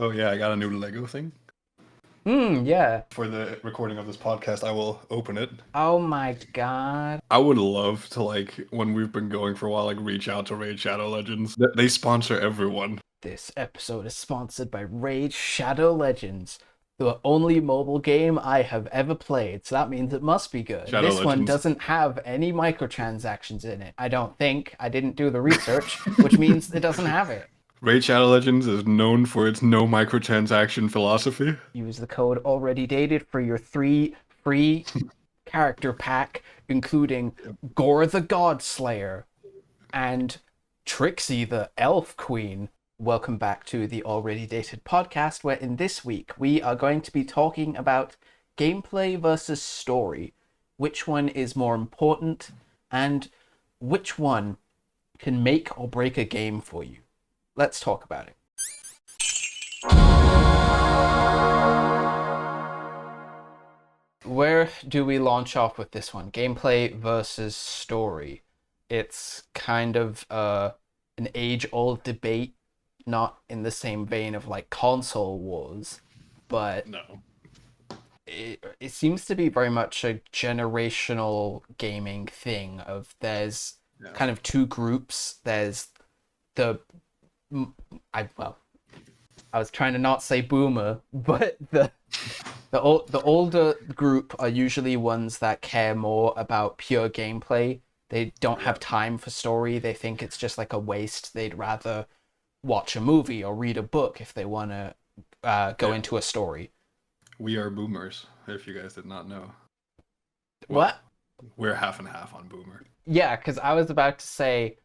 Oh yeah, I got a new Lego thing. Yeah. For the recording of this podcast, I will open it. Oh my God. I would love to, like, when we've been going for a while, like, reach out to Raid Shadow Legends. They sponsor everyone. This episode is sponsored by Raid Shadow Legends, the only mobile game I have ever played, so that means it must be good. Shadow This one Legends. doesn't have any microtransactions in it. I don't think. I didn't do the research, which means it doesn't have it. Raid Shadow Legends is known for its no microtransaction philosophy. Use the code already dated for your 3 free character pack, including Gore the God Slayer and Trixie the Elf Queen. Welcome back to the Already Dated podcast, where in this week we are going to be talking about gameplay versus story. Which one is more important, and which one can make or break a game for you? Let's talk about it. Where do we launch off with this one? Gameplay versus story. It's kind of an age-old debate, not in the same vein of like console wars, but No. it seems to be very much a generational gaming thing of there's Yeah. kind of two groups. There's the I was trying to not say boomer, but the older group are usually ones that care more about pure gameplay. They don't have time for story. They think it's just like a waste. They'd rather watch a movie or read a book if they want to go into a story. We are boomers, if you guys did not know. What? We're half and half on boomer. Yeah, because I was about to say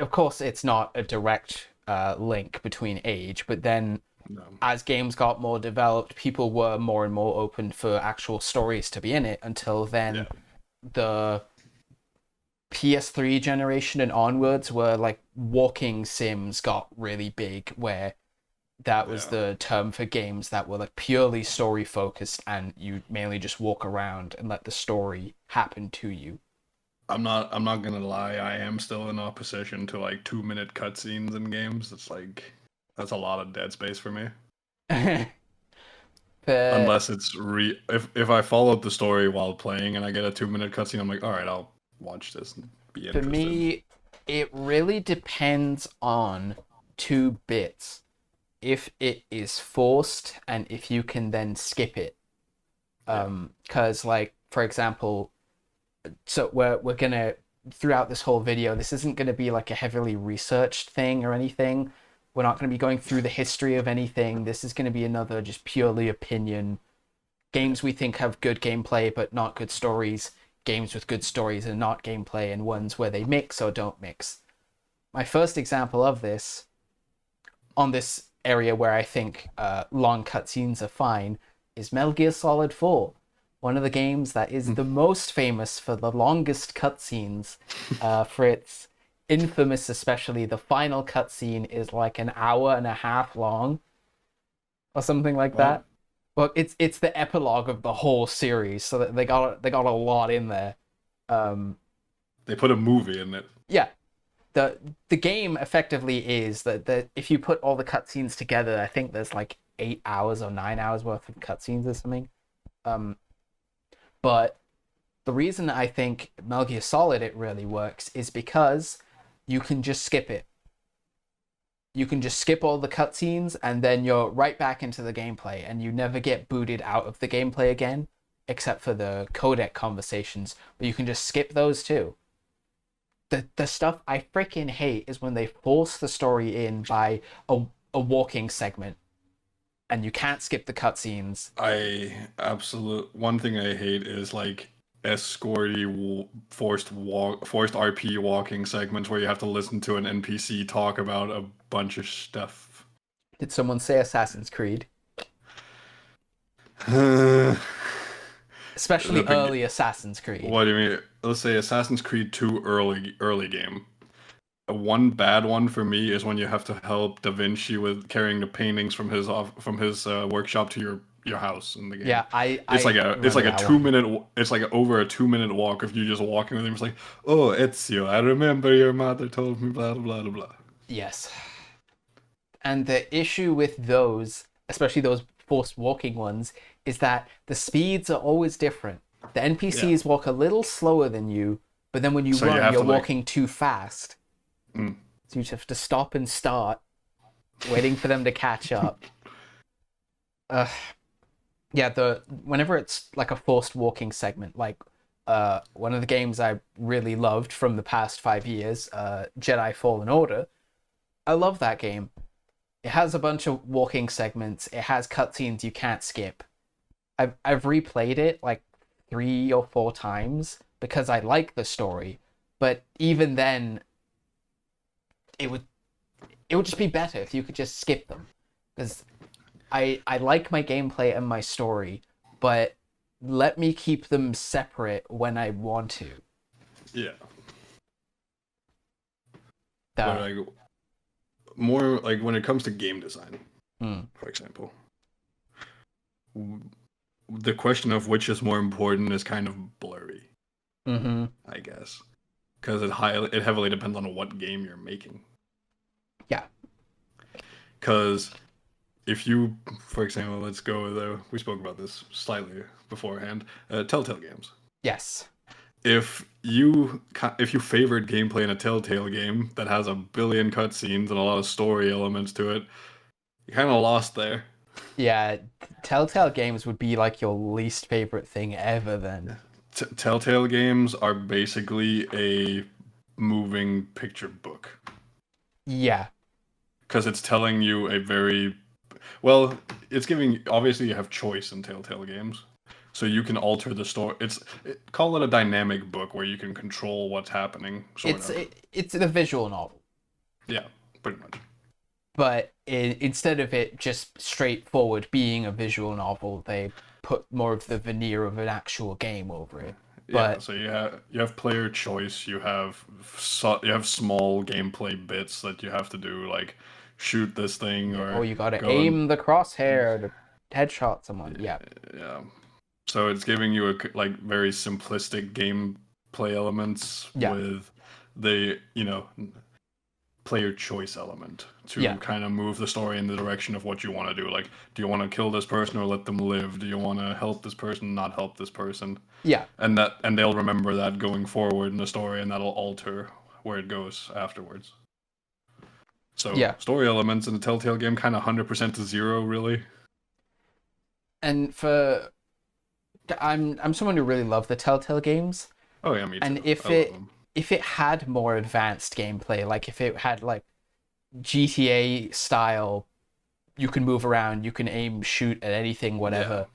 of course it's not a direct link between age, but then No. as games got more developed, people were more and more open for actual stories to be in it. Until then, Yeah. the PS3 generation and onwards, where like walking sims got really big, where that was the term for games that were like purely story focused, and you mainly just walk around and let the story happen to you. I'm not gonna lie, I am still in opposition to like 2-minute cutscenes in games. It's like that's a lot of dead space for me. But Unless it's if I followed the story while playing and I get a 2-minute cutscene, I'm like, all right, I'll watch this and be for interested. me, it really depends on two bits. If it is forced and if you can then skip it. Because like, for example, so we're gonna, throughout this whole video, this isn't gonna be like a heavily researched thing or anything. We're not gonna be going through the history of anything. This is gonna be another just purely opinion. Games we think have good gameplay but not good stories, games with good stories and not gameplay, and ones where they mix or don't mix. My first example of this, on this area where I think long cutscenes are fine, is Metal Gear Solid 4. One of the games that is the most famous for the longest cutscenes, for its infamous, especially the final cutscene is like an hour and a half long, or something like that. Well, it's the epilogue of the whole series, so that they got a lot in there. They put a movie in it. Yeah, the game effectively is that if you put all the cutscenes together, I think there's like 8 hours or 9 hours worth of cutscenes or something. But the reason I think Metal Gear Solid it really works is because you can just skip it. You can just skip all the cutscenes and then you're right back into the gameplay, and you never get booted out of the gameplay again, except for the codec conversations. But you can just skip those too. The stuff I freaking hate is when they force the story in by a walking segment, and you can't skip the cutscenes. One thing I hate is like escorty forced RP walking segments where you have to listen to an NPC talk about a bunch of stuff. Did someone say Assassin's Creed? The Especially big- early Assassin's Creed. What do you mean? Let's say Assassin's Creed 2 early game. One bad one for me is when you have to help Da Vinci with carrying the paintings from his workshop to your house in the game. Yeah, It's like remember a that 2 minute. It's like over a 2 minute walk of you just walking with him. It's like, oh, Ezio, I remember your mother told me blah blah blah blah. Yes. And the issue with those, especially those forced walking ones, is that the speeds are always different. The Yeah. NPCs walk a little slower than you, but then when you So you run, have you're to like, walking too fast. mm, So you just have to stop and start, waiting for them to catch up. Uh, yeah, the whenever it's like a forced walking segment, like one of the games I really loved from the past 5 years, Jedi Fallen Order. I love that game. It has a bunch of walking segments. It has cutscenes you can't skip. I've replayed it like 3 or 4 times because I like the story, but even then, it would it would just be better if you could just skip them because I like my gameplay and my story, but let me keep them separate when I want to. yeah. But The like more like when it comes to game design, mm, for example, w- the question of which is more important is kind of blurry, mm-hmm. I guess, because it heavily depends on what game you're making. Yeah. Because if you, for example, let's go with we spoke about this slightly beforehand, Telltale games. Yes. If you favored gameplay in a Telltale game that has a billion cutscenes and a lot of story elements to it, you kind of lost there. Yeah. Telltale games would be like your least favorite thing ever then. Telltale games are basically a moving picture book Yeah. because it's telling you a very well. It's giving obviously you have choice in Telltale games, so you can alter the story. Call it a dynamic book where you can control what's happening, sort of. It's a visual novel, Yeah, pretty much. but instead of it just straightforward being a visual novel, they put more of the veneer of an actual game over it. Yeah, But so you have player choice. You have small gameplay bits that you have to do, like shoot this thing oh, or you gotta go and aim the crosshair to headshot someone. Yeah. yeah. So it's giving you like very simplistic gameplay elements Yeah. with the player choice element to Yeah. kind of move the story in the direction of what you want to do. Like, do you want to kill this person or let them live? Do you want to help this person, not help this person? Yeah. And they'll remember that going forward in the story, and that'll alter where it goes afterwards. So Yeah. story elements in the Telltale game kind of 100% to zero, really. And for I'm someone who really loved the Telltale games, Oh yeah, me too. and if I love it them. if it had more advanced gameplay, like if it had like GTA style, you can move around, you can aim, shoot at anything, whatever.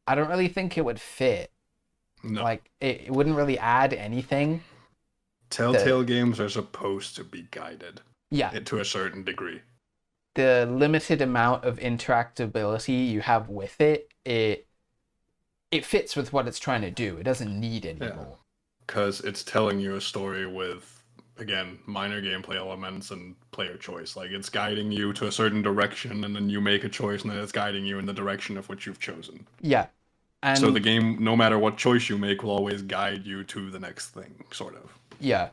I don't really think it would fit. No, Like it wouldn't really add anything. The Telltale games are supposed to be guided Yeah, to a certain degree. the limited amount of interactability you have with it fits with what it's trying to do. It doesn't need any Yeah, more. because it's telling you a story with, again, minor gameplay elements and player choice. Like it's guiding you to a certain direction, and then you make a choice, and then it's guiding you in the direction of what you've chosen. Yeah, So the and game, no matter what choice you make, will always guide you to the next thing, sort of. yeah,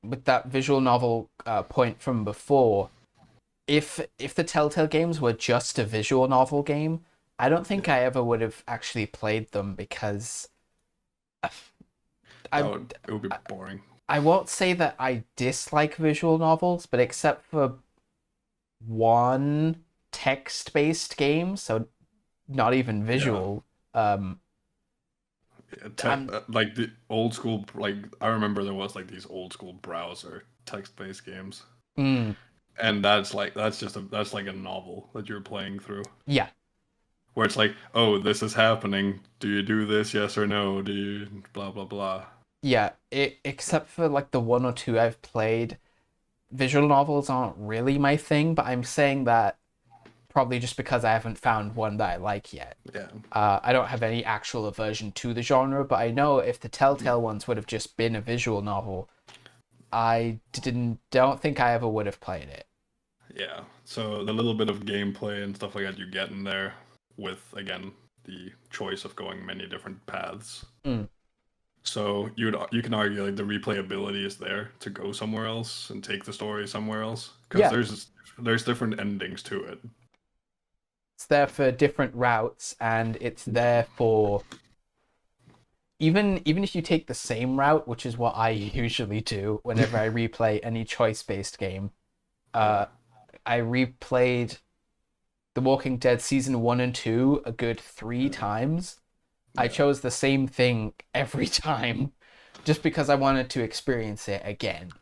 with that visual novel point from before, if the Telltale games were just a visual novel game, I don't think Yeah, I ever would have actually played them because I it would be boring. I won't say that I dislike visual novels, but except for one text-based game, so not even Yeah, visual, um, I'm like the old school. Like I remember there was like these old school browser text-based games, mm, and that's like a novel that you're playing through. yeah, Where it's like, oh, this is happening. Do you do this? Yes or no? Do you blah blah blah? yeah. Except for like the one or two I've played, visual novels aren't really my thing, but I'm saying that probably just because I haven't found one that I like yet. Yeah, I don't have any actual aversion to the genre, but I know if the Telltale ones would have just been a visual novel, I don't think I ever would have played it. yeah. So the little bit of gameplay and stuff like that you get in there, with again the choice of going many different paths, Mm. So you can argue like the replayability is there to go somewhere else and take the story somewhere else because Yeah, there's different endings to it. it's there for different routes, and it's there for even if you take the same route, which is what I usually do whenever I replay any choice-based game. Uh, I replayed The Walking Dead season 1 and 2 a good 3 times. I chose the same thing every time just because I wanted to experience it again.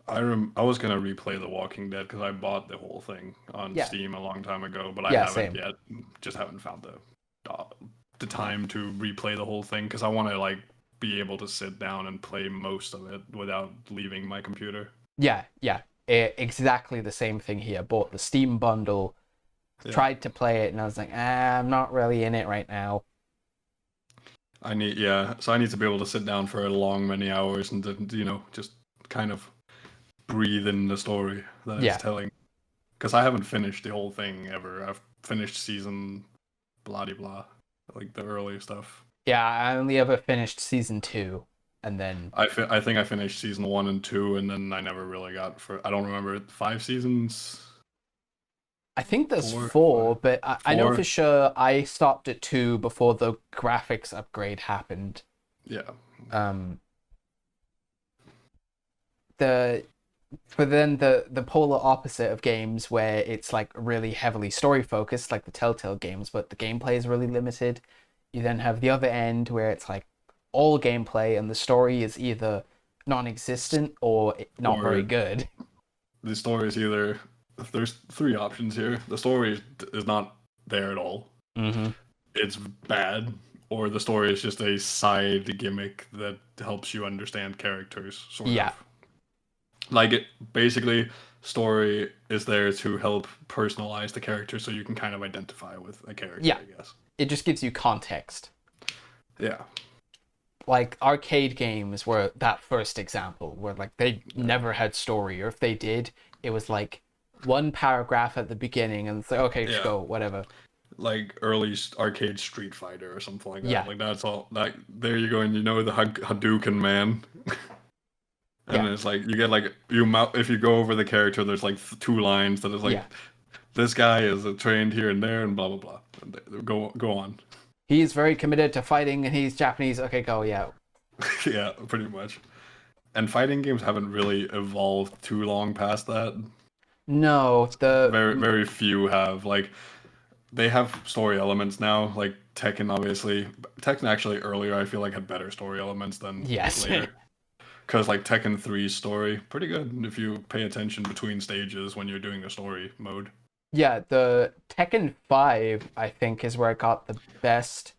I was gonna replay The Walking Dead because I bought the whole thing on Yeah. Steam a long time ago, but I Yeah, haven't same. yet. Just haven't found the time to replay the whole thing because I want to like be able to sit down and play most of it without leaving my computer. Yeah, yeah. Exactly the same thing here. Bought the Steam bundle, Yeah. tried to play it, and I was like, I'm not really in it right now. So I need to be able to sit down for a long many hours and then, just kind of breathe in the story that it's Yeah. telling. Because I haven't finished the whole thing ever. I've finished season blah de blah, like the early stuff. Yeah, I only ever finished season 2, and then I think I finished season 1 and 2, and then I never really got for. I don't remember 5 seasons. I think there's Four, 4, but I know for four. sure I stopped at 2 before the graphics upgrade happened. Yeah, Um, the but then the polar opposite of games where it's like really heavily story focused, like the Telltale games, but the gameplay is really limited. You then have the other end where it's like all gameplay and the story is either non-existent or not very or good. the story is either there's three options here. The story is not there at all. Mm-hmm. It's bad, or the story is just a side gimmick that helps you understand characters, sort Yeah, of. Like it basically, story is there to help personalize the character so you can kind of identify with a character, yeah. I guess. It just gives you context. Yeah. Like arcade games were that first example where like they never had story, or if they did, it was like one paragraph at the beginning and it's like, okay, just Yeah. go, whatever. Like early arcade Street Fighter or something like that. Yeah. Like that's all. Like there you go, and you know the Hadouken man. And Yeah. it's like you get like if you go over the character, there's like two lines that is like Yeah. this guy is trained here and there and blah blah blah. And go on. He's very committed to fighting and he's Japanese. Okay, go, yeah. Yeah, pretty much. And fighting games haven't really evolved too long past that. No, the Very few have. Like they have story elements now, like Tekken obviously. Tekken actually earlier I feel like had better story elements than yes. later. Because like Tekken 3's story, pretty good if you pay attention between stages when you're doing the story mode. Yeah, the Tekken 5 I think is where it got the best,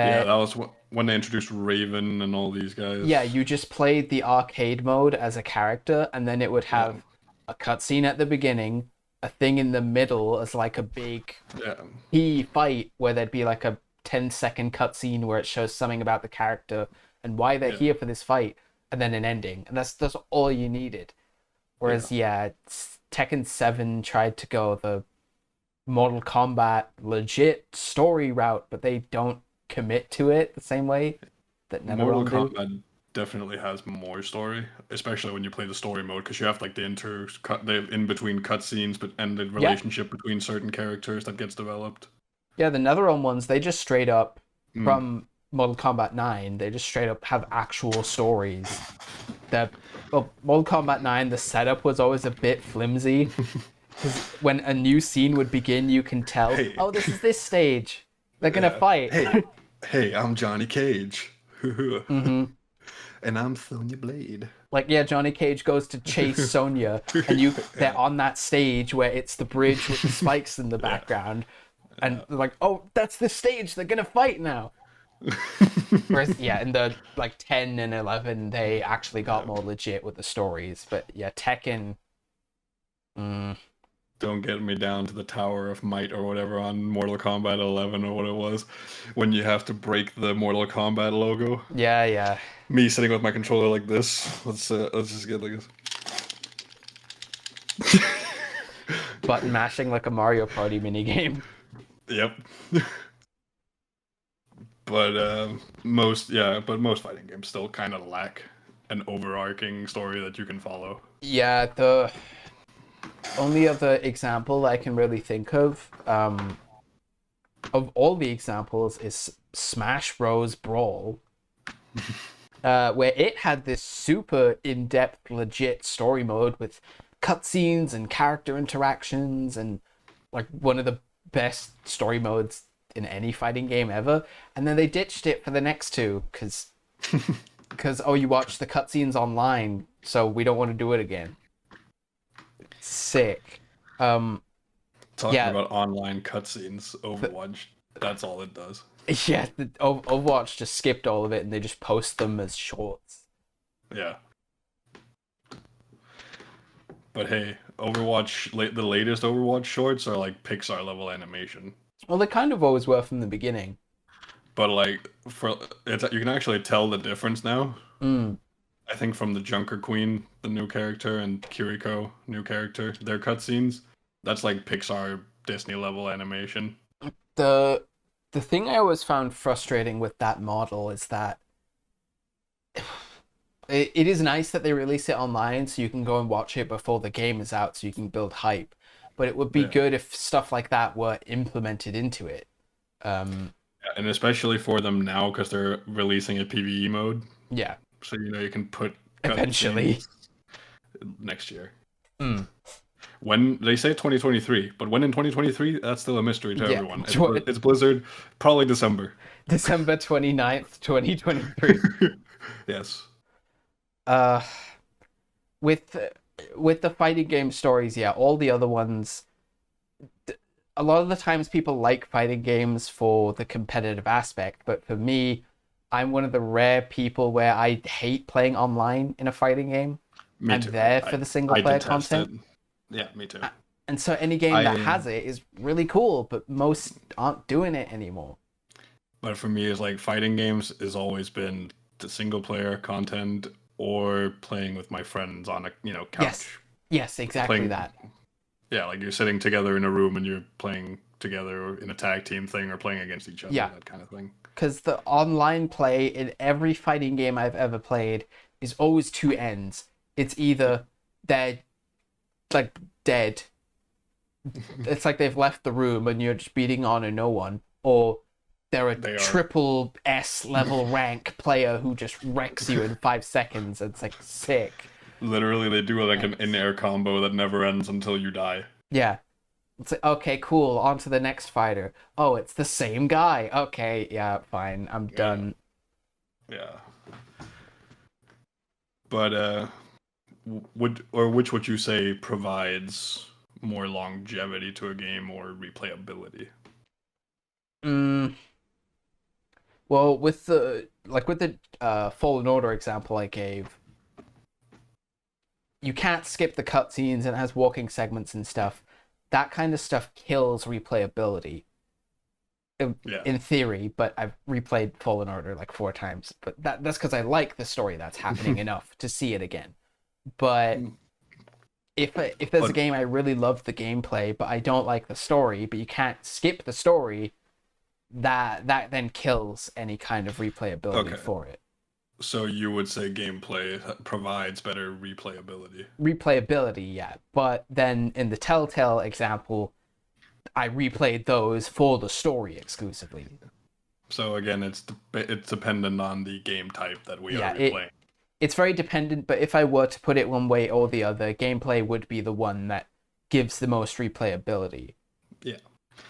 Yeah, where that was when they introduced Raven and all these guys. yeah, you just played the arcade mode as a character, and then it would have a cutscene at the beginning, a thing in the middle as like a big Yeah. key fight where there'd be like a 10-second cutscene where it shows something about the character and why they're Yeah. here for this fight, and then an ending, and that's all you needed. Whereas Tekken 7 tried to go the Mortal Kombat legit story route, but they don't commit to it the same way that Mortal NetherRealm do. Kombat definitely has more story, especially when you play the story mode, because you have like the in between cutscenes, but and the relationship between certain characters that gets developed. Yeah, the NetherRealm ones, they just straight up Mm. from Mortal Kombat 9, they just straight up have actual stories. Mortal Kombat 9, the setup was always a bit flimsy. Because when a new scene would begin, you can tell, Hey. oh, this is this stage. They're gonna Yeah. fight. Hey, I'm Johnny Cage. hmm And I'm Sonya Blade. Like, yeah, Johnny Cage goes to chase Sonya, and they're on that stage where it's the bridge with the spikes in the background, and they're like, oh, that's the stage. They're gonna fight now. Whereas, yeah, in the like 10 and 11, they actually got more legit with the stories. But yeah, Tekken. Don't get me down to the Tower of Might or whatever on Mortal Kombat 11 or what it was, when you have to break the Mortal Kombat logo. Yeah. Me sitting with my controller like this. Let's just get like this. Button mashing like a Mario Party minigame. Yep. But most fighting games still kind of lack an overarching story that you can follow. Yeah, the only other example I can really think of all the examples, is Smash Bros. Brawl, where it had this super in-depth, legit story mode with cutscenes and character interactions, and like one of the best story modes in any fighting game ever. And then they ditched it for the next two because oh, you watch the cutscenes online, so we don't want to do it again. Sick. Talking Yeah. about online cutscenes, Overwatch, that's all it does. Yeah, the Overwatch just skipped all of it and they just post them as shorts. Yeah. But hey, Overwatch, the latest Overwatch shorts are like Pixar level animation. Well, they kind of always were from the beginning. But like you can actually tell the difference now. Mm. I think from the Junker Queen, the new character, and Kiriko, new character, their cutscenes, that's like Pixar Disney level animation. The thing I always found frustrating with that model is that it is nice that they release it online so you can go and watch it before the game is out so you can build hype. But it would be good if stuff like that were implemented into it. And especially for them now because they're releasing a PvE mode. Yeah. So you can put eventually next year. Mm. When they say 2023, but when in 2023, that's still a mystery to everyone. It's Blizzard, probably December. December 29th, 2023. Yes. With the fighting game stories, yeah, all the other ones, a lot of the times people like fighting games for the competitive aspect, but for me, I'm one of the rare people where I hate playing online in a fighting game. Me I'm too. there for the single player content. Yeah, me too. And so any game that has it is really cool, but most aren't doing it anymore. But for me, it's like fighting games has always been the single player content or playing with my friends on a couch. Yes, exactly that. Yeah, like you're sitting together in a room and you're playing together in a tag team thing or playing against each other, that kind of thing. Because the online play in every fighting game I've ever played is always two ends. It's either they're like dead, it's like they've left the room and you're just beating on a no one, or they're a triple S level rank player who just wrecks you in 5 seconds. It's like sick. Literally, they do like an in-air combo that never ends until you die. Yeah. It's like, okay, cool, on to the next fighter. Oh, it's the same guy. Okay, yeah, fine, I'm done. Yeah. But which would you say provides more longevity to a game or replayability? Well, with the Fallen Order example I gave, you can't skip the cutscenes and it has walking segments and stuff. That kind of stuff kills replayability. In theory, but I've replayed Fallen Order like 4 times. But that's because I like the story that's happening enough to see it again. But if there's a game I really love the gameplay, but I don't like the story, but you can't skip the story, that then kills any kind of replayability for it. So you would say gameplay provides better replayability. Replayability, yeah. But then in the Telltale example, I replayed those for the story exclusively. So again, it's dependent on the game type that we are replaying. It's very dependent, but if I were to put it one way or the other, gameplay would be the one that gives the most replayability. Yeah.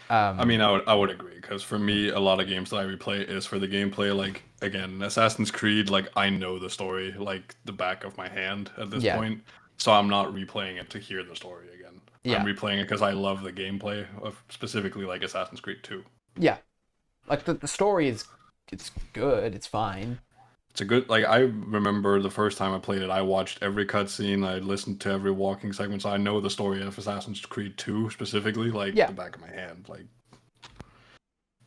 I mean, I would agree, because for me, a lot of games that I replay is for the gameplay. Like, again, Assassin's Creed, like, I know the story like the back of my hand at this point, so I'm not replaying it to hear the story again. I'm replaying it because I love the gameplay of specifically like Assassin's Creed 2. Yeah, like the story it's good, it's fine. It's a good, like, I remember the first time I played it, I watched every cutscene, I listened to every walking segment, so I know the story of Assassin's Creed 2 specifically, like, the back of my hand, like.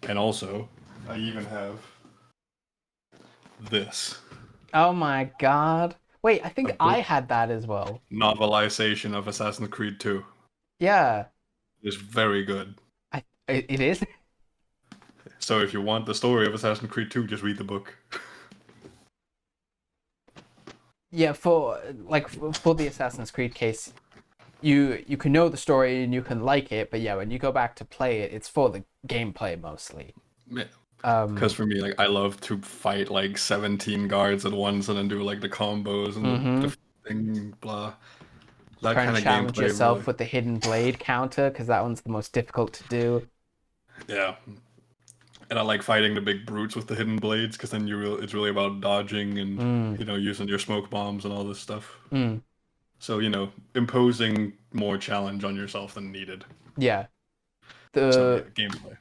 And also, I even have this. Oh my god. Wait, I think I had that as well. Novelization of Assassin's Creed 2. Yeah. It's very good. It is? So if you want the story of Assassin's Creed 2, just read the book. Yeah, for the Assassin's Creed case, you can know the story and you can like it, but yeah, when you go back to play it, it's for the gameplay mostly. Yeah. Because for me, like I love to fight like 17 guards at once and then do like the combos and the thing, blah. That Try kind and of challenge gameplay. yourself Really, with the hidden blade counter, because that one's the most difficult to do. yeah. And I like fighting the big brutes with the hidden blades because then it's really about dodging and Mm, using your smoke bombs and all this stuff. mm, So imposing more challenge on yourself than needed. yeah. So yeah, The gameplay.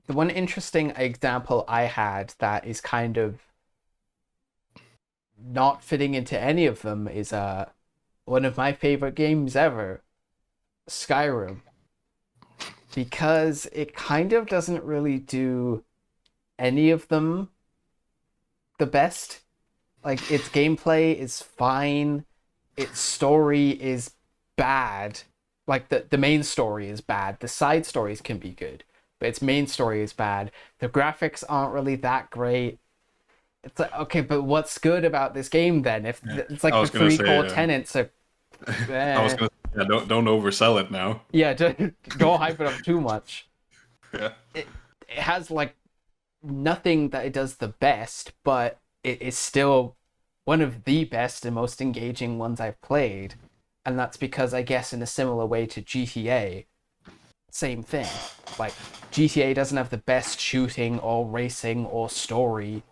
the one interesting example I had that is kind of not fitting into any of them is one of my favorite games ever, Skyrim, because it kind of doesn't really do any of them the best. Like, its gameplay is fine, its story is bad. Like, the main story is bad. The side stories can be good, but its main story is bad. The graphics aren't really that great. It's like, okay, but what's good about this game then? If Yeah. it's like I the was gonna three say, core tenets are, I was gonna say, yeah, don't oversell it now. yeah, don't hype it up too much. Yeah. It has like nothing that it does the best, but it is still one of the best and most engaging ones I've played. And that's because, I guess, in a similar way to GTA, same thing. Like, GTA doesn't have the best shooting or racing or story,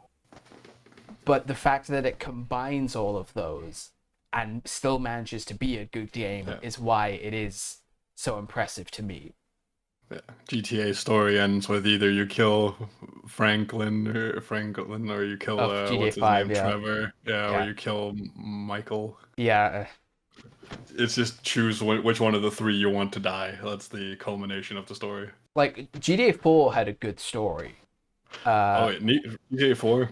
but the fact that it combines all of those and still manages to be a good game is why it is so impressive to me. Yeah. GTA story ends with either you kill Franklin or you kill Of GTA what's his 5, name, yeah. Trevor. Yeah, or Yeah. you kill Michael. Yeah, It's just choose which one of the three you want to die. That's the culmination of the story. like GTA 4 had a good story. Oh wait, GTA 4,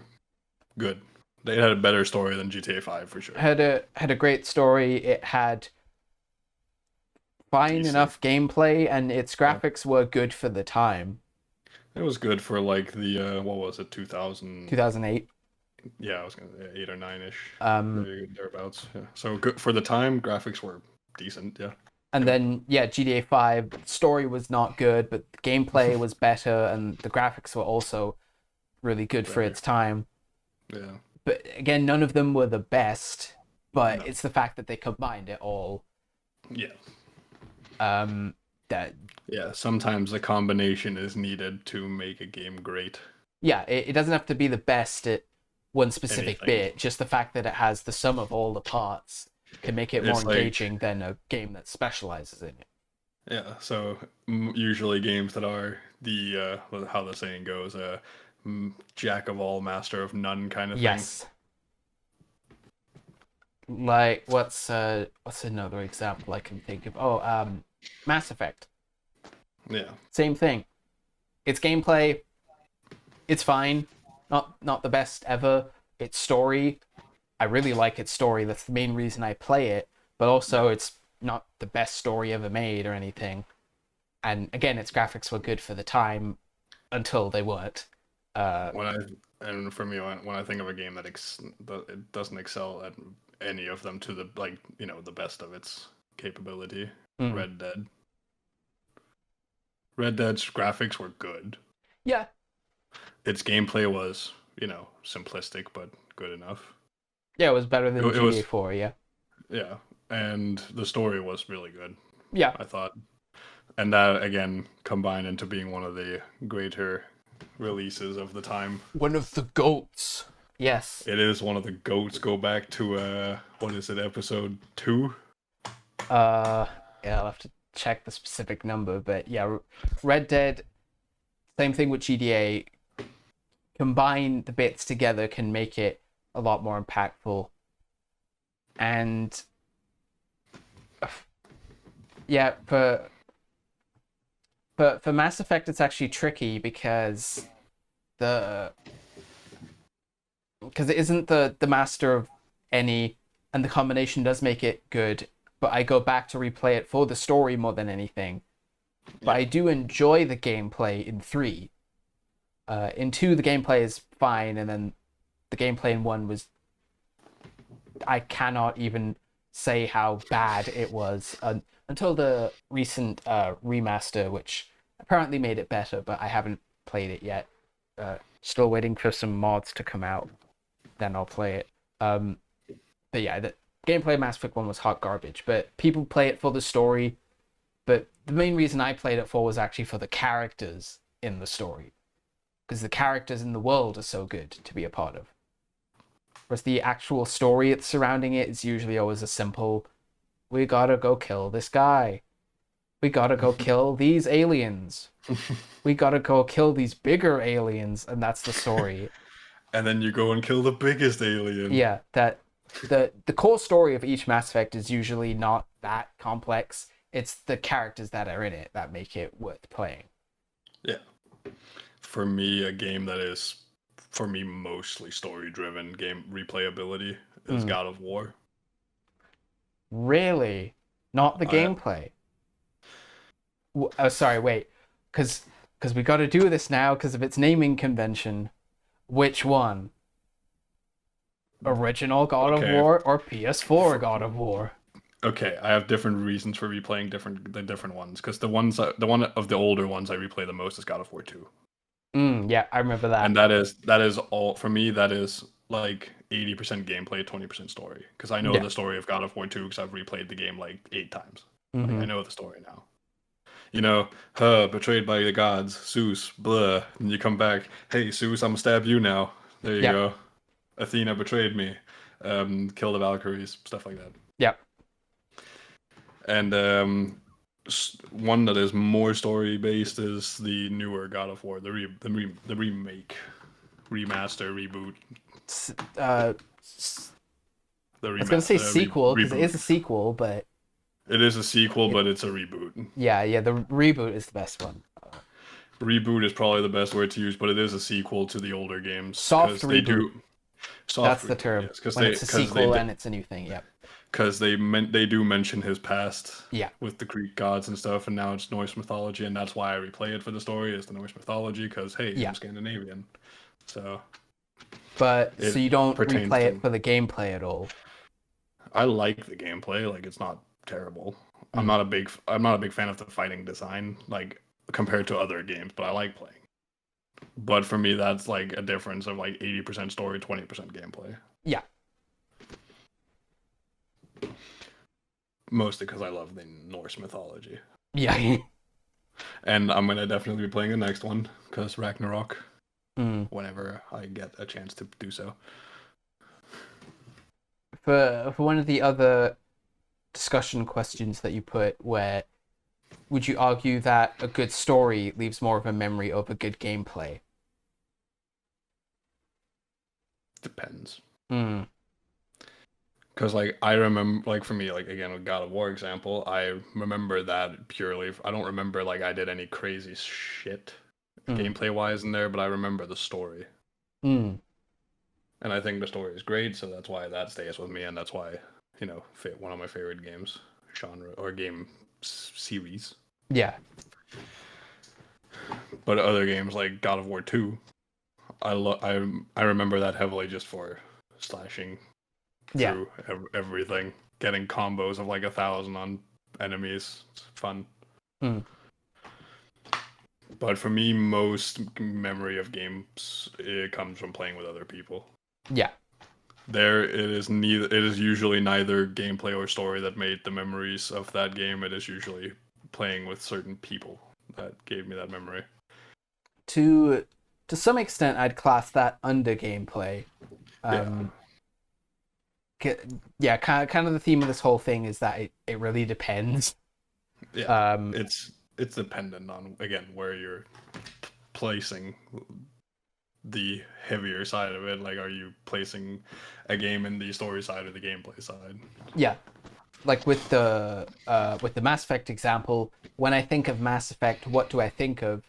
good. They had a better story than GTA 5 for sure. Had a great story. It had fine Decent. enough gameplay, and its graphics were good for the time. It was good for like the what was it, 2000? 2008. Yeah, I was gonna say 8 or 9-ish. Um, Thereabouts. Yeah. So good for the time. Graphics were decent. Yeah. and then yeah, GTA 5 story was not good, but the gameplay was better, and the graphics were also really good for Better. its time. Yeah. But again, none of them were the best. But No. it's the fact that they combined it all. Yeah. That Yeah. Sometimes the combination is needed to make a game great. yeah, it doesn't have to be the best at one specific Anything. bit. Just the fact that it has the sum of all the parts can make it more It's like- engaging than a game that specializes in it. Yeah. So usually games that are the how the saying goes, jack of all, master of none kind of thing. Yes. Like what's another example I can think of? Oh, Mass Effect. Yeah. Same thing. Its gameplay, it's fine. Not the best ever. Its story, I really like its story. That's the main reason I play it. But also, it's not the best story ever made or anything. And again, its graphics were good for the time until they weren't. And for me, when I think of a game that it doesn't excel at any of them to the the best of its capability, Mm. Red Dead. Red Dead's graphics were good. Yeah. Its gameplay was, simplistic but good enough. Yeah, it was better than It was- GTA 4, yeah. Yeah, and the story was really good, Yeah. I thought. And that again combined into being one of the greater releases of the time. One of the GOATs. Yes. It is one of the GOATs. Go back to what is it, episode 2? Yeah, I'll have to check the specific number, but yeah, Red Dead, same thing with GTA. Combine the bits together can make it a lot more impactful. And yeah, for Mass Effect, it's actually tricky because it isn't the master of any, and the combination does make it good. But I go back to replay it for the story more than anything. But I do enjoy the gameplay in 3. In 2, the gameplay is fine, and then the gameplay in 1 was... I cannot even say how bad it was until the recent remaster, which apparently made it better, but I haven't played it yet. Still waiting for some mods to come out, then I'll play it. But yeah, the gameplay of Mass Effect 1 was hot garbage, but people play it for the story. But the main reason I played it for was actually for the characters in the story, because the characters in the world are so good to be a part of. Whereas the actual story that's surrounding it is usually always a simple, we gotta go kill this guy. We gotta go kill these aliens. We gotta go kill these bigger aliens, and that's the story. And then you go and kill the biggest alien. Yeah, that the core story of each Mass Effect is usually not that complex. It's the characters that are in it that make it worth playing. Yeah. For me, a game that is, for me, mostly story-driven game replayability is God of War. Really? Not the gameplay? Oh, sorry, wait. Because we got to do this now because of its naming convention. Which one? Original God of War or PS4 God of War? Okay, I have different reasons for replaying the different ones, because the one of the older ones I replay the most is God of War 2. Yeah, I remember that. And that is all for me. That is like 80% gameplay, 20% story. Because I know the story of God of War 2 because I've replayed the game like 8 times. Like, I know the story now. You know, betrayed by the gods, Zeus, blah. And you come back, hey, Zeus, I'm gonna stab you now. There you go. Athena betrayed me. Kill the Valkyries, stuff like that. Yep. And one that is more story based is the newer God of War, the remake, remaster, reboot. I was gonna say sequel because it is a sequel, but it is a sequel, but it's a reboot. Yeah, the reboot is the best one. Reboot is probably the best word to use, but it is a sequel to the older games. Soft reboot. That's the reboot, term. Yes, when it's a sequel and it's a new thing. Yep. Because they do mention his past. Yeah. With the Greek gods and stuff, and now it's Norse mythology, and that's why I replay it for the story. Is the Norse mythology because hey, I'm Scandinavian, so. But so you don't replay it to... for the gameplay at all. I like the gameplay. Like, it's not terrible. I'm not a big fan of the fighting design, like compared to other games, but I like playing. But for me, that's like a difference of like 80% story, 20% gameplay. Yeah. Mostly because I love the Norse mythology. Yeah. And I'm gonna definitely be playing the next one because Ragnarok. Whenever I get a chance to do so. For one of the other discussion questions that you put, where would you argue that a good story leaves more of a memory over good gameplay? Depends. Because like I remember, like for me, like again with God of War example, I remember that purely. I don't remember like I did any crazy shit gameplay wise in there, but I remember the story. And I think the story is great, so that's why that stays with me, and that's why, you know, one of my favorite games genre or game series. Yeah. But other games like God of War 2, I remember that heavily just for slashing through everything, getting combos of like 1,000 on enemies. It's fun. But for me, most memory of games it comes from playing with other people. Yeah. It is usually neither gameplay or story that made the memories of that game. It is usually playing with certain people that gave me that memory. To some extent, I'd class that under gameplay. Kind of the theme of this whole thing is that it really depends. Yeah. It's dependent on, again, where you're placing the heavier side of it. Like, are you placing a game in the story side or the gameplay side? Yeah. Like with the Mass Effect example, when I think of Mass Effect, what do I think of?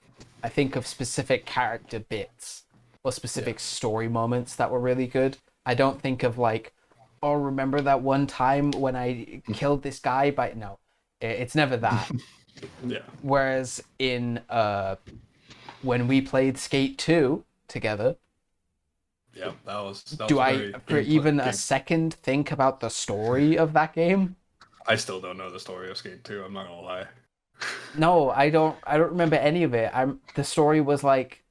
I think of specific character bits or specific story moments that were really good. I don't think of like, oh, remember that one time when I killed this guy? No, it's never that. Yeah. Whereas in when we played Skate 2 together, Yeah, that was do I very for even a second think about the story of that game? I still don't know the story of Skate 2, I'm not gonna lie. No, I don't remember any of it. The story was like,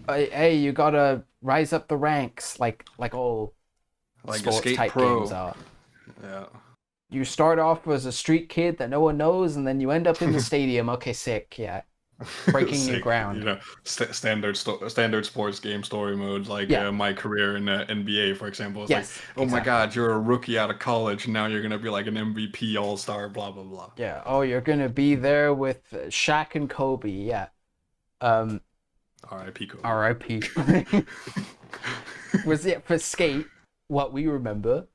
hey, you gotta rise up the ranks, like all Like a sports Skate type Pro. games are. Yeah. You start off as a street kid that no one knows, and then you end up in the stadium. Okay, sick, yeah. Breaking new Sick, ground. you know, standard sports game story modes like Yeah. my career in NBA, for example. It's Yes, like, oh my exactly. God, you're a rookie out of college, now you're gonna be like an MVP All Star, blah blah blah. Yeah. Oh, you're gonna be there with Shaq and Kobe. Yeah. Um. R.I.P. Kobe. R.I.P. Was it for Skate? What we remember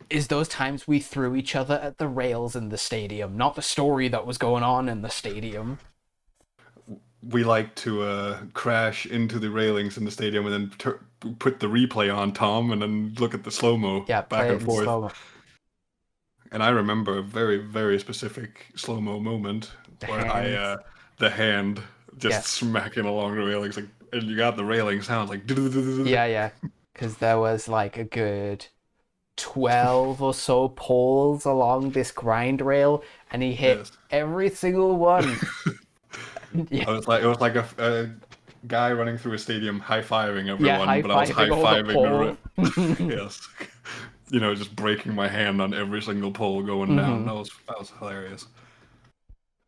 is those times we threw each other at the rails in the stadium, not the story that was going on in the stadium. We like to crash into the railings in the stadium and then put the replay on, Tom, and then look at the slow mo Yeah, back play it and in forth. slow-mo. And I remember a very, very specific slow mo moment where the hand just Yes. smacking along the railings, like, and you got the railing sounds like. Yeah. Because there was like a good 12 or so poles along this grind rail, and he hit Yes. every single one. Yeah. It was like a guy running through a stadium high fiving Yeah, everyone, but I was high high-fiving all the fiving poles. yes. You know, just breaking my hand on every single pole going down. That was hilarious.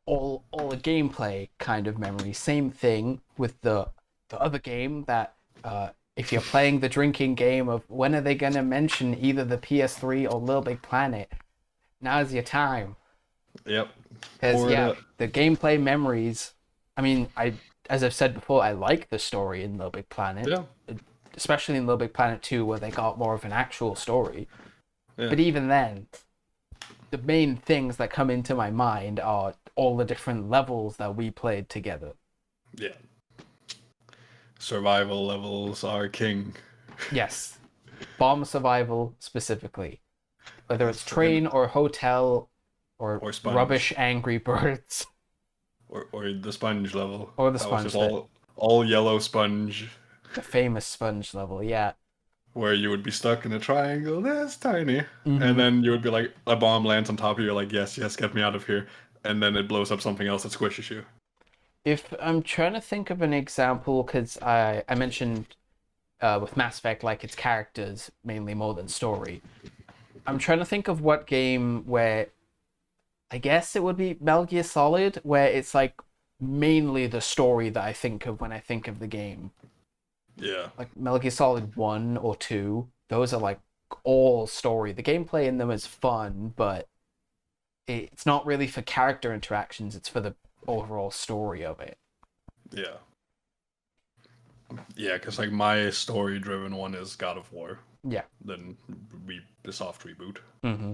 all the gameplay kind of memory. Same thing with the other game that if you're playing the drinking game of when are they gonna mention either the PS3 or Little Big Planet, now's your time. Yep. Because Pour it yeah, up. the gameplay memories. I mean, as I've said before, I like the story in Little Big Planet, Yeah. especially in Little Big Planet 2 where they got more of an actual story. Yeah. But even then, the main things that come into my mind are all the different levels that we played together. Yeah. Survival levels are king. Yes. Bomb survival specifically. Whether it's That's train or hotel or sponge. rubbish Angry Birds. Or the sponge level. Or the That sponge was just all yellow sponge The famous sponge level, yeah. where you would be stuck in a triangle that's tiny. Mhm. And then you would be like, a bomb lands on top of you, you're like, yes, get me out of here. And then it blows up something else that squishes you. If I'm trying to think of an example, because I mentioned with Mass Effect, like it's characters mainly more than story. I'm trying to think of what game where I guess it would be Metal Gear Solid, where it's like mainly the story that I think of when I think of the game. Yeah. Like Metal Gear Solid 1 or 2, those are like all story. The gameplay in them is fun, but it's not really for character interactions, it's for the overall story of it. Yeah. Yeah, because like my story-driven one is God of War. Yeah. Then the soft reboot. Mm-hmm.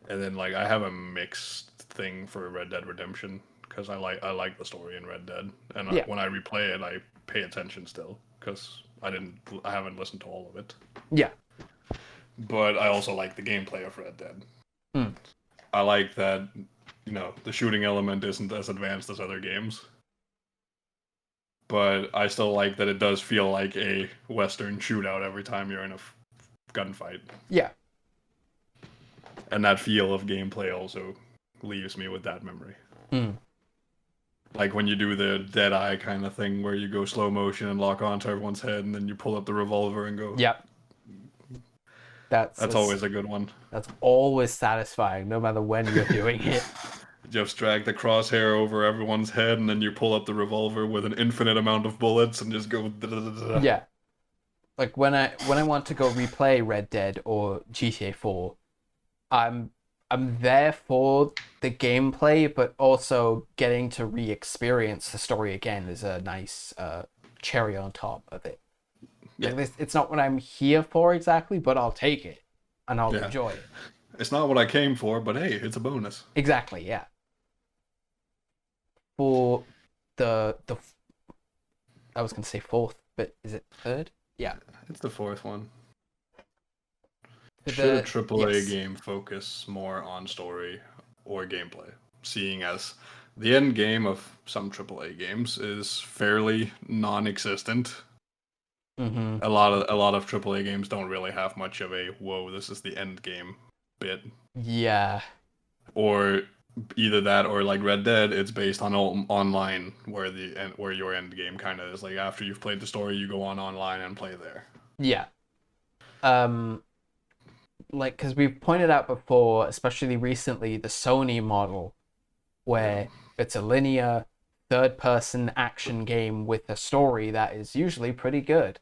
And then like I have a mixed thing for Red Dead Redemption because I like the story in Red Dead, and Yeah. when I replay it, I pay attention still because I haven't listened to all of it. Yeah. But I also like the gameplay of Red Dead. Mm. I like that, you know, the shooting element isn't as advanced as other games. But I still like that it does feel like a Western shootout every time you're in a gunfight. Yeah. And that feel of gameplay also leaves me with that memory. Mm. Like when you do the dead eye kind of thing where you go slow motion and lock onto everyone's head and then you pull up the revolver and go. Yep. That's always a good one. That's always satisfying, no matter when you're doing it. Just drag the crosshair over everyone's head and then you pull up the revolver with an infinite amount of bullets and just go. Yeah. Like when I want to go replay Red Dead or GTA 4, I'm there for the gameplay, but also getting to re-experience the story again is a nice cherry on top of it. Yeah. Like it's not what I'm here for exactly, but I'll take it and I'll enjoy it. It's not what I came for, but hey, it's a bonus. Exactly, yeah. For the I was gonna say fourth, but is it third? Yeah. It's the fourth one. For Should a AAA yes. game focus more on story or gameplay? Seeing as The end game of some AAA games is fairly non-existent. Mm-hmm. A lot of AAA games don't really have much of a whoa, this is the end game bit. Yeah. Or either that or like Red Dead, it's based on online where your end game kind of is. Like after you've played the story, you go on online and play there. Yeah. Um, like, because we've pointed out before, especially recently, the Sony model, where it's a linear third-person action game with a story that is usually pretty good.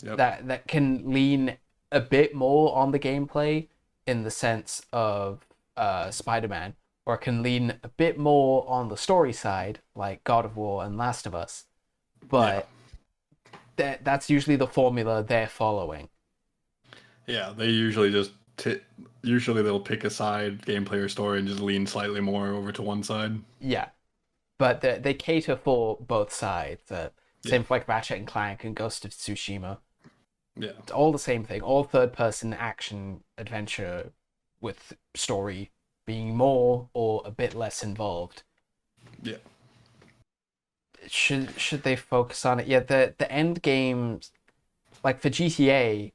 Yep. That can lean a bit more on the gameplay in the sense of Spider-Man, or it can lean a bit more on the story side, like God of War and Last of Us. But that's usually the formula they're following. Yeah, they usually just usually they'll pick a side, gameplay or story, and just lean slightly more over to one side. Yeah, but they cater for both sides. Same for like Ratchet and Clank and Ghost of Tsushima. Yeah, It's all the same thing. All third-person action adventure with story being more or a bit less involved. yeah, Should they focus on it? Yeah, the end games, like for GTA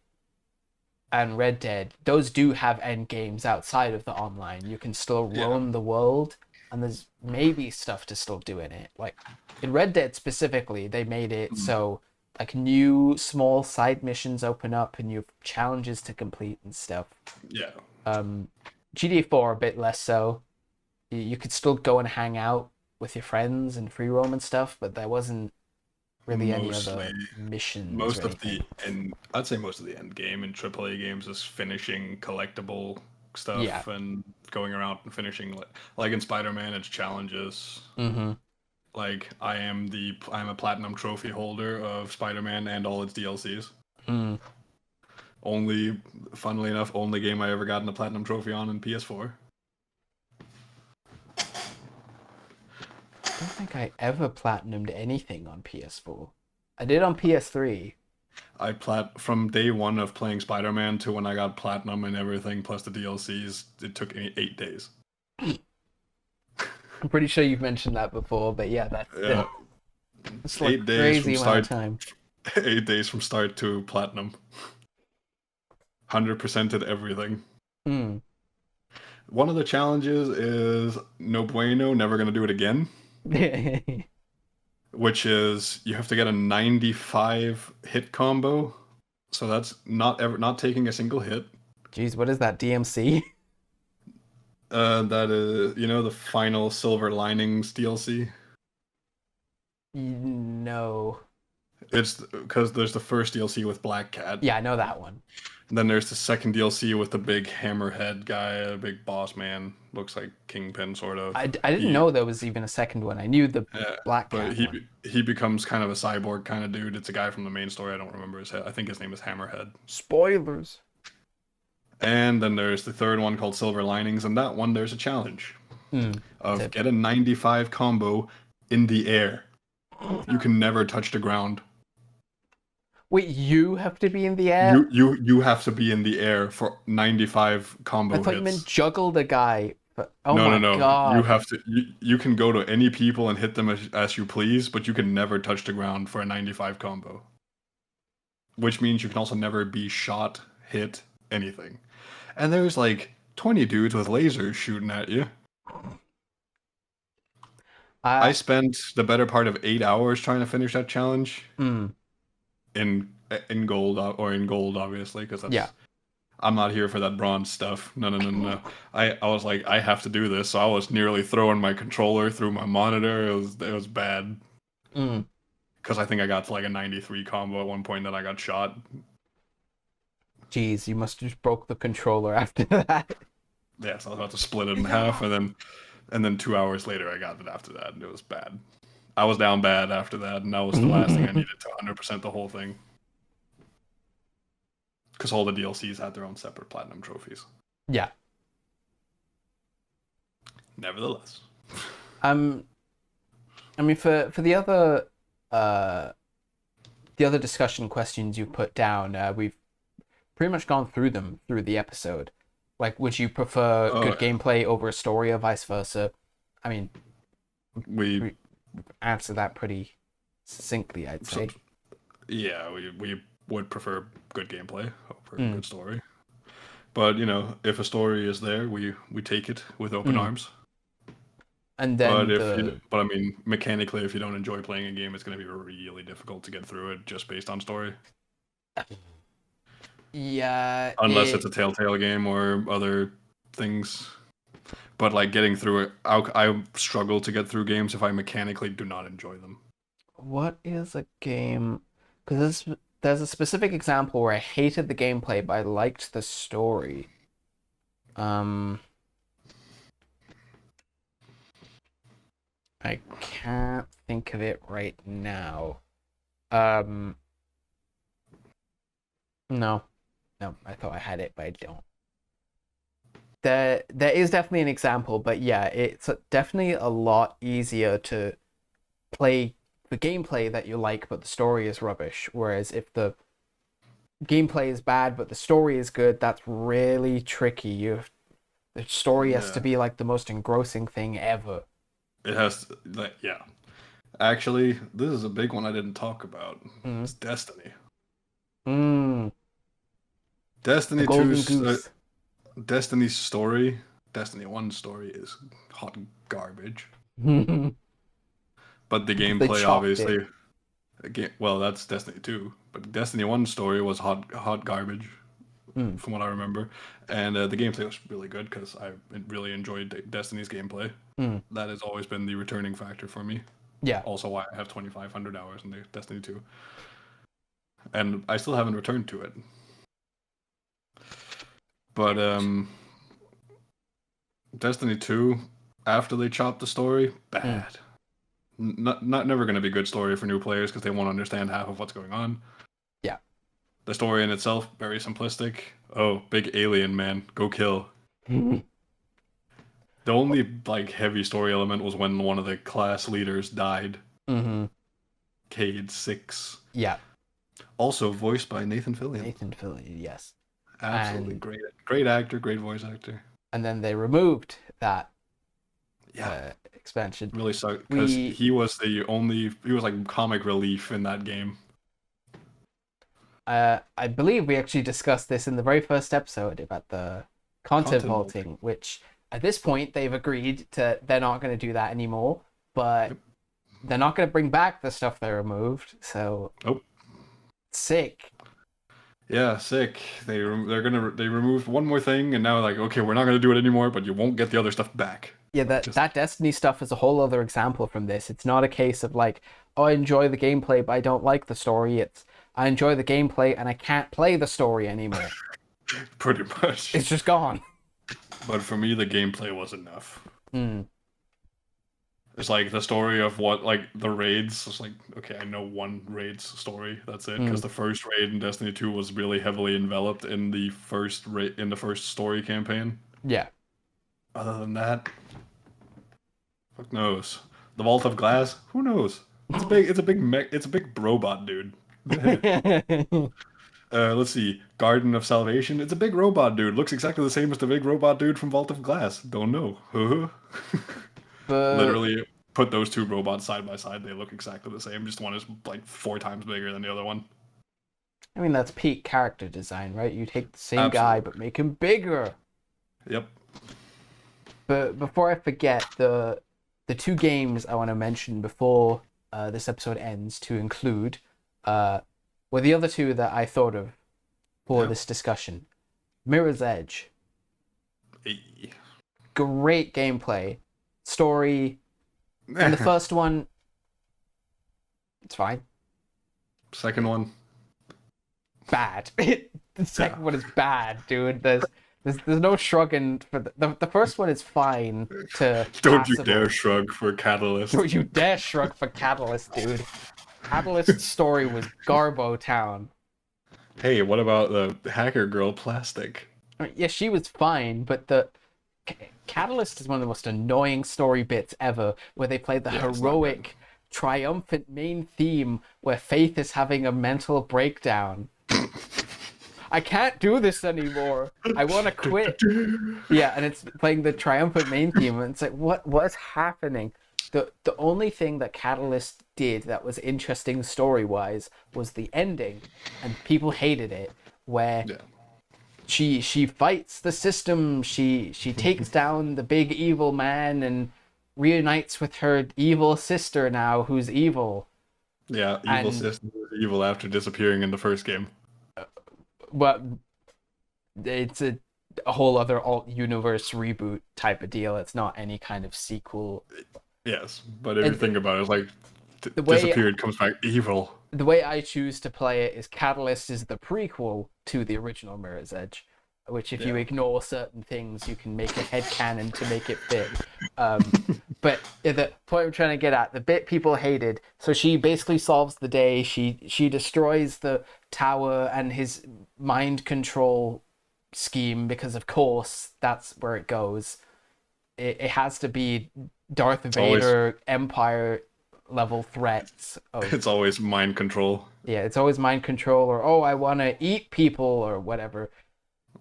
and Red Dead, those do have end games outside of the online. You can still roam the world, and there's maybe stuff to still do in it. Like in Red Dead specifically, they made it so like new small side missions open up and you have challenges to complete and stuff. yeah. GTA 4 a bit less so. You could still go and hang out with your friends and free roam and stuff, but there wasn't really any other missions. Most or of anything. I'd say most of the end game in AAA games is finishing collectible stuff Yeah. and going around and finishing like in Spider-Man, it's challenges. Mm-hmm. Like I'm a platinum trophy holder of Spider-Man and all its DLCs. Mm. Funnily enough, only game I ever gotten a platinum trophy on in PS4. I don't think I ever platinumed anything on PS4. I did on PS3. From day one of playing Spider-Man to when I got platinum and everything plus the DLCs, it took me 8 days. I'm pretty sure you've mentioned that before, but yeah, that's like 8 days crazy from amount of start. time. 8 days from start to platinum. 100%ed everything. Mm. One of the challenges is no bueno, never gonna do it again. Which is you have to get a 95 hit combo. So that's not taking a single hit. Jeez, what is that, DMC? That is, the final Silver Linings DLC. No. It's because there's the first DLC with Black Cat. Yeah, I know that one. And then there's the second DLC with the big hammerhead guy, a big boss man. Looks like Kingpin, sort of. I didn't know there was even a second one. I knew the Black Cat but one. he becomes kind of a cyborg kind of dude. It's a guy from the main story. I don't remember his head. I think his name is Hammerhead. Spoilers. And then there's the third one called Silver Linings, and that one there's a challenge of get a 95 combo in the air. You can never touch the ground. Wait, you have to be in the air? You have to be in the air for 95 combo I thought you meant juggle the guy. But, no. God. You have to. You can go to any people and hit them as you please, but you can never touch the ground for a 95 combo. Which means you can also never be shot, hit, anything. And there's like 20 dudes with lasers shooting at you. I spent the better part of 8 hours trying to finish that challenge. In gold obviously, because that's I'm not here for that bronze stuff. No. I was like, I have to do this, so I was nearly throwing my controller through my monitor. It was bad. Because I think I got to like a 93 combo at one point, then I got shot. Jeez, you must have just broke the controller after that. Yeah, so I was about to split it in half, and then 2 hours later I got it after that, and it was bad. I was down bad after that, and that was the last thing I needed to 100% the whole thing. Because all the DLCs had their own separate platinum trophies. Yeah. Nevertheless. I mean, for the other discussion questions you put down, we've pretty much gone through them through the episode. Like, would you prefer good gameplay over a story or vice versa? I mean, We answer that pretty succinctly, I'd so, say. yeah, we would prefer good gameplay over Mm. good story. But if a story is there, we take it with open Mm. arms. And But then I mean, mechanically, if you don't enjoy playing a game, it's going to be really difficult to get through it just based on story. yeah, Unless it's a Telltale game or other things. But like getting through it, I struggle to get through games if I mechanically do not enjoy them. what is a game? Because there's a specific example where I hated the gameplay, but I liked the story. I can't think of it right now. Um, no, I thought I had it, but I don't. There is definitely an example, but yeah, it's definitely a lot easier to play the gameplay that you like, but the story is rubbish. Whereas if the gameplay is bad, but the story is good, that's really tricky. The story has to Yeah. be like the most engrossing thing ever. It has like yeah. Actually, this is a big one I didn't talk about. Mm. It's Destiny. Mm, the Destiny golden 2's goose. Destiny's story, Destiny 1's story is hot garbage. They But the gameplay chopped it. obviously well, that's Destiny 2, but Destiny 1's story was hot garbage Mm, from what I remember. And the gameplay was really good cuz I really enjoyed Destiny's gameplay. mm. That has always been the returning factor for me. Yeah. Also why I have 2500 hours in the Destiny 2. And I still haven't returned to it. But Destiny 2, after they chopped the story, bad. Not never going to be a good story for new players because they won't understand half of what's going on. Yeah. The story in itself, very simplistic. Oh, big alien man, go kill. The only like heavy story element was when one of the class leaders died. Mm-hmm. Cade 6. Yeah. Also voiced by Nathan Fillion. Nathan Fillion, yes. Absolutely And great actor, great voice actor. and then they removed that Yeah, expansion. really sucked because We he was like comic relief in that game. I believe we actually discussed this in the very first episode about the content Content vaulting, which at this point they've agreed to they're not going to do that anymore, but Yep. they're not going to bring back the stuff they removed. So Nope. sick. Yeah, sick. They removed one more thing, and now like okay, we're not gonna do it anymore, but you won't get the other stuff back. Yeah, that Destiny stuff is a whole other example from this. It's not a case of like, oh, I enjoy the gameplay, but I don't like the story. It's I enjoy the gameplay and I can't play the story anymore. Pretty much. It's just gone. But for me, the gameplay was enough. Mm. It's like the story of what like the raids. It's like okay, I know one raid's story. That's it. Because the first raid in Destiny 2 was really heavily enveloped in the first story campaign. Yeah. Other than that, fuck knows. The Vault of Glass, who knows? It's big. It's a big robot dude. Let's see. Garden of Salvation. It's a big robot dude. Looks exactly the same as the big robot dude from Vault of Glass. Don't know. But Literally put those two robots side by side. They look exactly the same. Just one is like 4 times bigger than the other one. I mean, that's peak character design, right? You take the same guy, but make him bigger. Yep. But before I forget, the two games I want to mention before this episode ends to include were the other two that I thought of for this discussion. Mirror's Edge. Hey. Great gameplay. Story. And the first one, it's fine. Second one. Bad. The second one is bad, dude. There's no shrugging for the first one is fine to Don't you passable. dare shrug for Catalyst. Don't you dare shrug for Catalyst, dude. Catalyst's story was Garbo Town. Hey, what about the hacker girl Plastic? I mean, yeah, she was fine, but the Catalyst is one of the most annoying story bits ever, where they play the heroic, triumphant main theme where Faith is having a mental breakdown. I can't do this anymore. I want to quit. Yeah, and it's playing the triumphant main theme, and it's like, what's happening? The only thing that Catalyst did that was interesting story wise was the ending, and people hated it. Where Yeah. she fights the system, she takes down the big evil man and reunites with her evil sister now, who's evil. Yeah, evil And system was evil after disappearing in the first game. but it's a whole other alt universe reboot type of deal. It's not any kind of sequel. Yes, but if you think about it, it's like The way disappeared, comes back evil. the way I choose to play it is Catalyst is the prequel to the original Mirror's Edge, which if you Yeah. ignore certain things, you can make a headcanon to make it fit. But the point I'm trying to get at, the bit people hated, so she basically solves the day. She destroys the tower and his mind control scheme because, of course, that's where it goes. It has to be Darth always- Vader Empire level threats of It's always mind control. yeah, it's always mind control or oh, I want to eat people or whatever.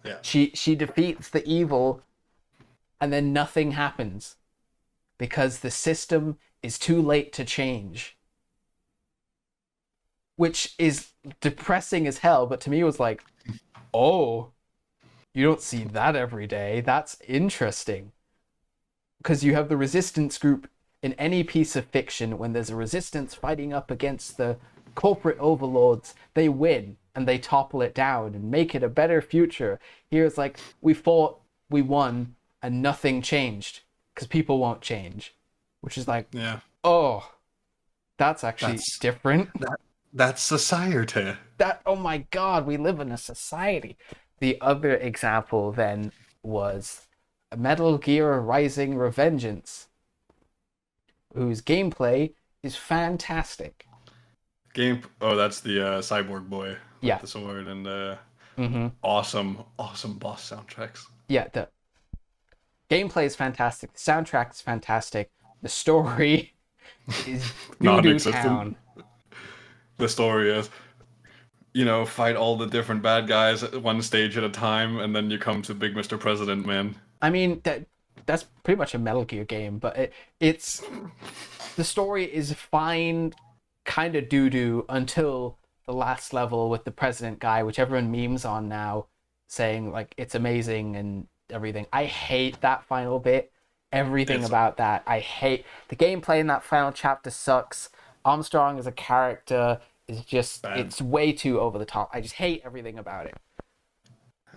Yeah. She defeats the evil and then nothing happens because the system is too late to change. Which is depressing as hell, but to me it was like, "Oh, you don't see that every day. That's interesting." Because you have the resistance group in any piece of fiction, when there's a resistance fighting up against the corporate overlords, they win and they topple it down and make it a better future. Here it's like, we fought, we won, and nothing changed because people won't change. Which is like, Yeah. oh, that's actually That's- different. That's society. Oh my god, we live in a society. The other example then was Metal Gear Rising: Revengeance, whose gameplay is fantastic. Oh, that's the cyborg boy with Yeah. the sword and Mm-hmm. awesome boss soundtracks. Yeah, the gameplay is fantastic. The soundtrack is fantastic. The story is doo-doo Non-existent. town. The story is, fight all the different bad guys at one stage at a time, and then you come to Big Mr. President, man. I mean, that's pretty much a Metal Gear game, but it's the story is fine, kind of doo-doo until the last level with the president guy, which everyone memes on now, saying like it's amazing and everything. I hate that final bit. Everything It's- about that. I hate the gameplay in that final chapter sucks. Armstrong as a character is just Bad. it's way too over the top. I just hate everything about it.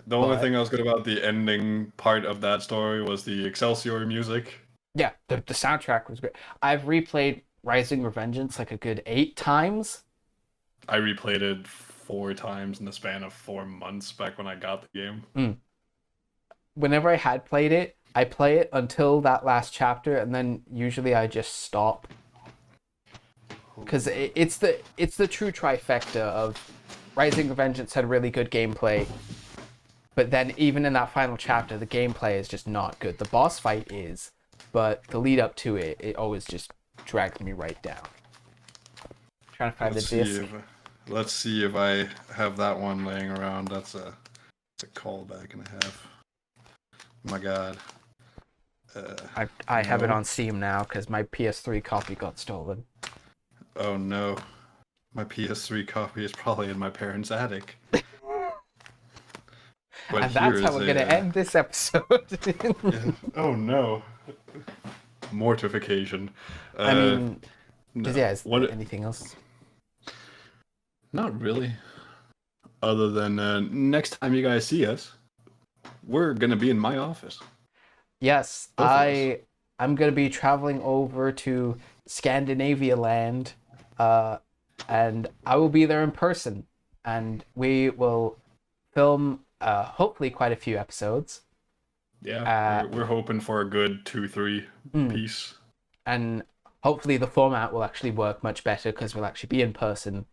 The only But- thing I was good about the ending part of that story was the Excelsior music. Yeah, the soundtrack was great. I've replayed Rising Revengeance like a good 8 times. I replayed it 4 times in the span of 4 months back when I got the game. Whenever I had played it, I play it until that last chapter, and then usually I just stop. Because it's the true trifecta of Rising Revengeance had really good gameplay, but then even in that final chapter, the gameplay is just not good. The boss fight is, but the lead up to it always just dragged me right down. Trying to find the disc. Let's see if I have that one laying around. That's a callback and a half. My God. I have it No. on Steam now because my PS3 copy got stolen. Oh no. My PS3 copy is probably in my parents' attic. But And that's here how is we're going to end this episode. Yeah. Oh no. Mortification. I mean, no. yeah, is What? anything else? Not really. Other than next time you guys see us, we're gonna be in my office. Yes, Both of us. I'm going to be traveling over to Scandinavia land, and I will be there in person, and we will film hopefully quite a few episodes. Yeah, we're hoping for a good 2-3 piece. And hopefully the format will actually work much better because we'll actually be in person.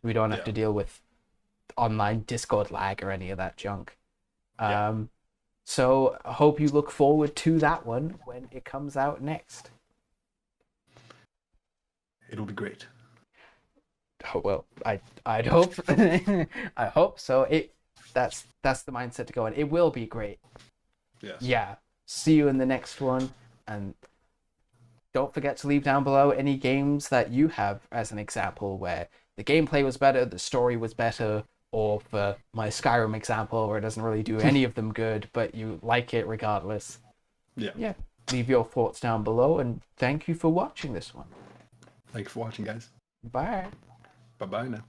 We don't have Yeah. to deal with online Discord lag or any of that junk. Yeah. So I hope you look forward to that one when it comes out next. It'll be great. Oh, well, I'd hope I hope so. That's the mindset to go in. It will be great. Yes. Yeah. See you in the next one, and don't forget to leave down below any games that you have as an example where the gameplay was better, the story was better, or for my Skyrim example where it doesn't really do any of them good, but you like it regardless. Yeah. Yeah. Leave your thoughts down below, and thank you for watching this one. Thanks for watching, guys. Bye. Bye bye now.